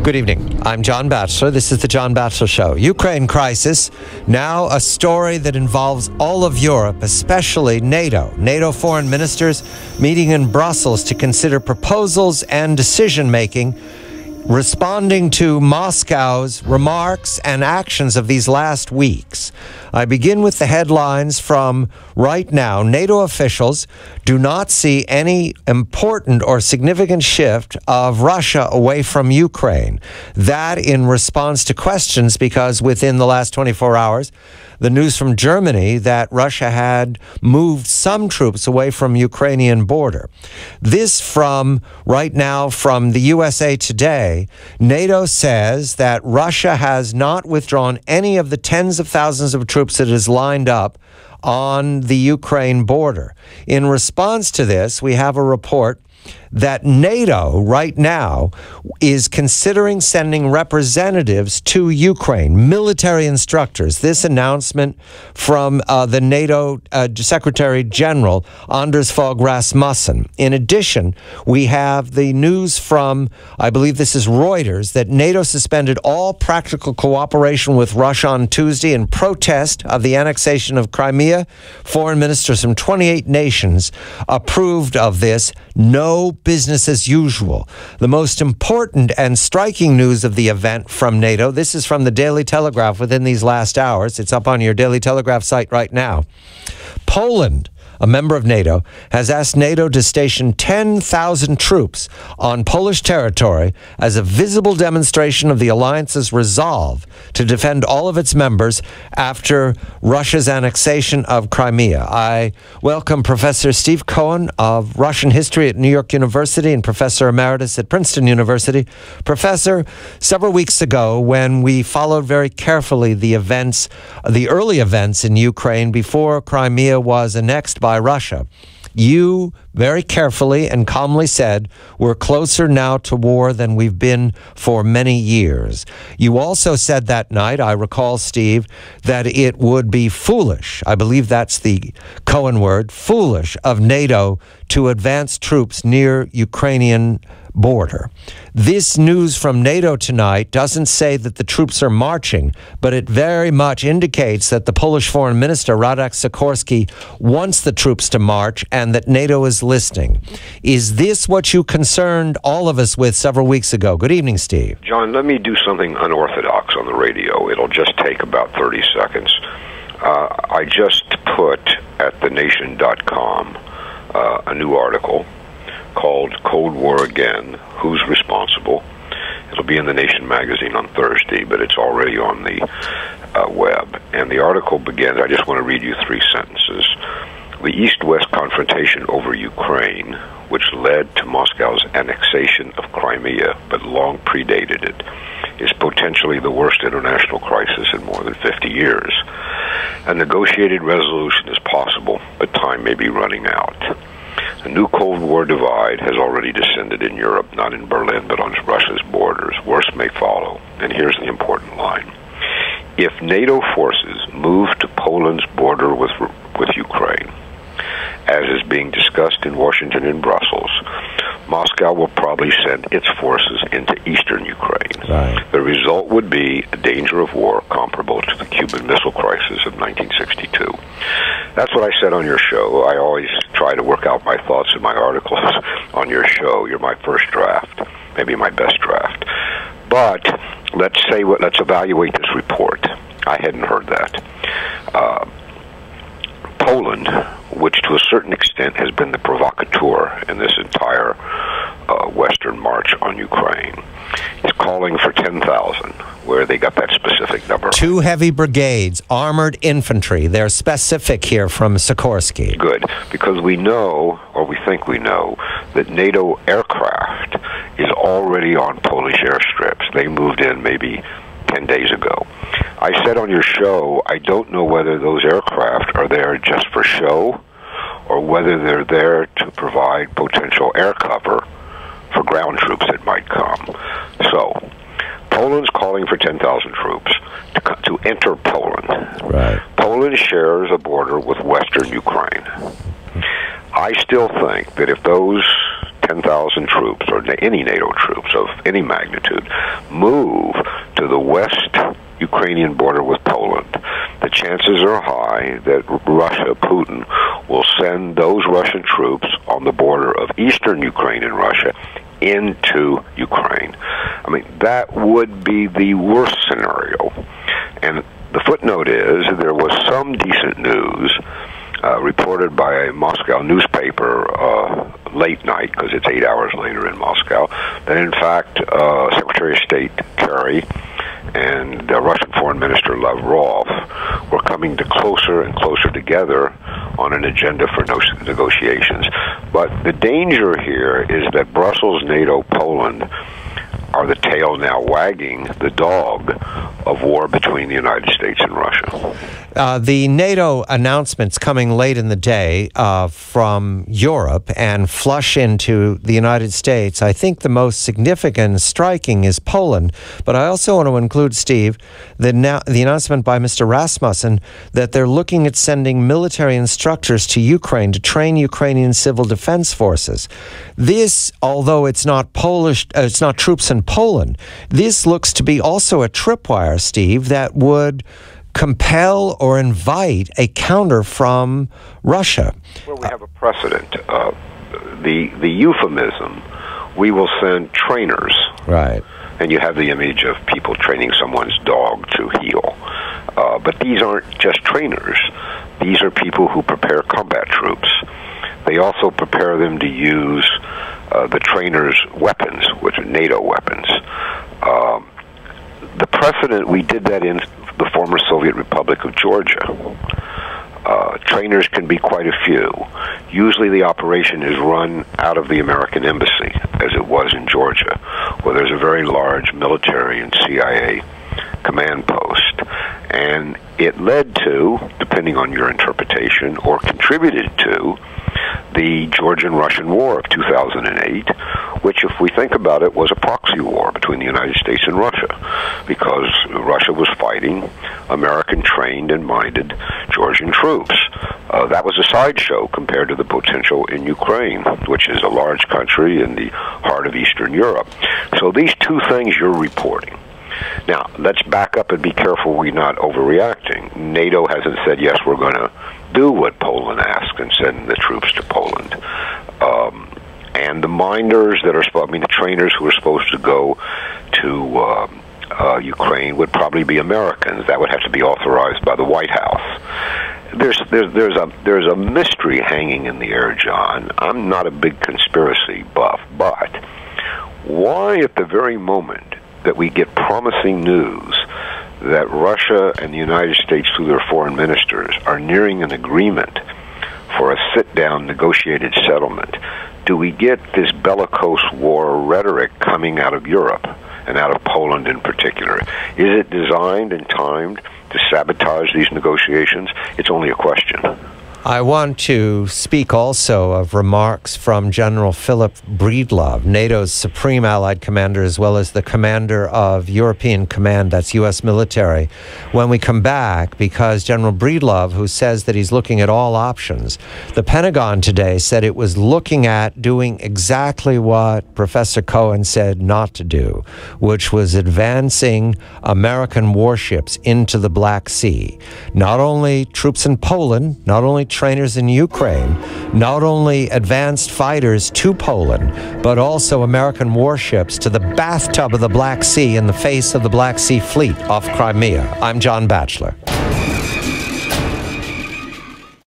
Good evening. I'm John Batchelor. This is the John Batchelor Show. Ukraine crisis, now a story that involves all of Europe, especially NATO. NATO foreign ministers meeting in Brussels to consider proposals and decision-making responding to Moscow's remarks and actions of these last weeks. I begin with the headlines from right now. NATO officials do not see any important or significant shift of Russia away from Ukraine. That in response to questions, because within the last 24 hours, the news from Germany that Russia had moved some troops away from Ukrainian border. This from right now from the USA Today. NATO says that Russia has not withdrawn any of the tens of thousands of troops that is lined up on the Ukraine border. In response to this, we have a report that NATO right now is considering sending representatives to Ukraine, military instructors. This announcement from the NATO Secretary General, Anders Fogh Rasmussen. In addition, we have the news from, I believe this is Reuters, that NATO suspended all practical cooperation with Russia on Tuesday in protest of the annexation of Crimea. Foreign ministers from 28 nations approved of this. No business as usual. The most important and striking news of the event from NATO, this is from the Daily Telegraph within these last hours. It's up on your Daily Telegraph site right now. Poland, a member of NATO, has asked NATO to station 10,000 troops on Polish territory as a visible demonstration of the alliance's resolve to defend all of its members after Russia's annexation of Crimea. I welcome Professor Steve Cohen of Russian history at New York University and Professor Emeritus at Princeton University. Professor, several weeks ago when we followed very carefully the events, the early events in Ukraine before Crimea was annexed by Russia, you very carefully and calmly said, we're closer now to war than we've been for many years. You also said that night, I recall, Steve, that it would be foolish, I believe that's the Cohen word, foolish of NATO to advance troops near Ukrainian border. This news from NATO tonight doesn't say that the troops are marching, but it very much indicates that the Polish foreign minister, Radek Sikorski, wants the troops to march and that NATO is listening. Is this what you concerned all of us with several weeks ago? Good evening, Steve. John, let me do something unorthodox on the radio. It'll just take about 30 seconds. I just put at thenation.com a new article called Cold War Again, Who's Responsible? It'll be in the Nation magazine on Thursday, but it's already on the web. And the article begins, I just want to read you 3 sentences. The East-West confrontation over Ukraine, which led to Moscow's annexation of Crimea, but long predated it, is potentially the worst international crisis in more than 50 years. A negotiated resolution is possible, but time may be running out. A new Cold War divide has already descended in Europe, not in Berlin, but on Russia's borders. Worse may follow. And here's the important line. If NATO forces move to Poland's border with Ukraine, as is being discussed in Washington and Brussels, Moscow will probably send its forces into eastern Ukraine. Right. The result would be a danger of war comparable to the Cuban Missile Crisis of 1962. That's what I said on your show. I always try to work out my thoughts in my articles on your show. You're my first draft, maybe my best draft. But let's evaluate this report. I hadn't heard that. Poland, which to a certain extent has been the provocateur in this entire Western march on Ukraine, is calling for 10,000, where they got that specific number. 2 heavy brigades, armored infantry. They're specific here from Sikorski. Good, because we know, or we think we know, that NATO aircraft is already on Polish airstrips. They moved in maybe 10 days ago. I said on your show, I don't know whether those aircraft are there just for show or whether they're there to provide potential air cover for ground troops that might come. So, Poland's calling for 10,000 troops to enter Poland. Right. Poland shares a border with western Ukraine. I still think that if those 10,000 troops, or any NATO troops of any magnitude, move to the west Ukrainian border with Poland, the chances are high that Russia, Putin, will send those Russian troops on the border of eastern Ukraine and Russia into Ukraine. I mean, that would be the worst scenario. And the footnote is there was some decent news reported by a Moscow newspaper late night, because it's 8 hours later in Moscow, that in fact Secretary of State Kerry and Russian Foreign Minister Lavrov were coming to closer and closer together on an agenda for negotiations. But the danger here is that Brussels, NATO, Poland are the tail now wagging the dog of war between the United States and Russia. The NATO announcements coming late in the day from Europe and flush into the United States, I think the most significant and striking is Poland. But I also want to include, Steve, the announcement by Mr. Rasmussen that they're looking at sending military instructors to Ukraine to train Ukrainian civil defense forces. This, although it's not it's not troops in Poland, this looks to be also a tripwire, Steve, that would compel or invite a counter from Russia. Well, we have a precedent. The euphemism, we will send trainers. Right. And you have the image of people training someone's dog to heel. But these aren't just trainers. These are people who prepare combat troops. They also prepare them to use the trainers' weapons, which are NATO weapons. The precedent, we did that in the former Soviet Republic of Georgia. Trainers can be quite a few. Usually the operation is run out of the American embassy, as it was in Georgia, where there's a very large military and CIA command post. And it led to, depending on your interpretation, or contributed to, the Georgian-Russian War of 2008, which, if we think about it, was a proxy war between the United States and Russia, because Russia was fighting American-trained and minded Georgian troops. That was a sideshow compared to the potential in Ukraine, which is a large country in the heart of Eastern Europe. So these two things you're reporting. Now, let's back up and be careful we're not overreacting. NATO hasn't said, yes, we're going to do what Poland asked and send the troops to Poland. And the minders that are supposed, the trainers who are supposed to go to Ukraine would probably be Americans. That would have to be authorized by the White House. There's a mystery hanging in the air, John. I'm not a big conspiracy buff, but why at the very moment that we get promising news that Russia and the United States, through their foreign ministers, are nearing an agreement for a sit-down negotiated settlement, do we get this bellicose war rhetoric coming out of Europe and out of Poland in particular? Is it designed and timed to sabotage these negotiations? It's only a question. I want to speak also of remarks from General Philip Breedlove, NATO's Supreme Allied Commander, as well as the Commander of European Command, that's U.S. military, when we come back, because General Breedlove, who says that he's looking at all options, the Pentagon today said it was looking at doing exactly what Professor Cohen said not to do, which was advancing American warships into the Black Sea. Not only troops in Poland, not only trainers in Ukraine, not only advanced fighters to Poland, but also American warships to the bathtub of the Black Sea in the face of the Black Sea Fleet off Crimea. I'm John Batchelor.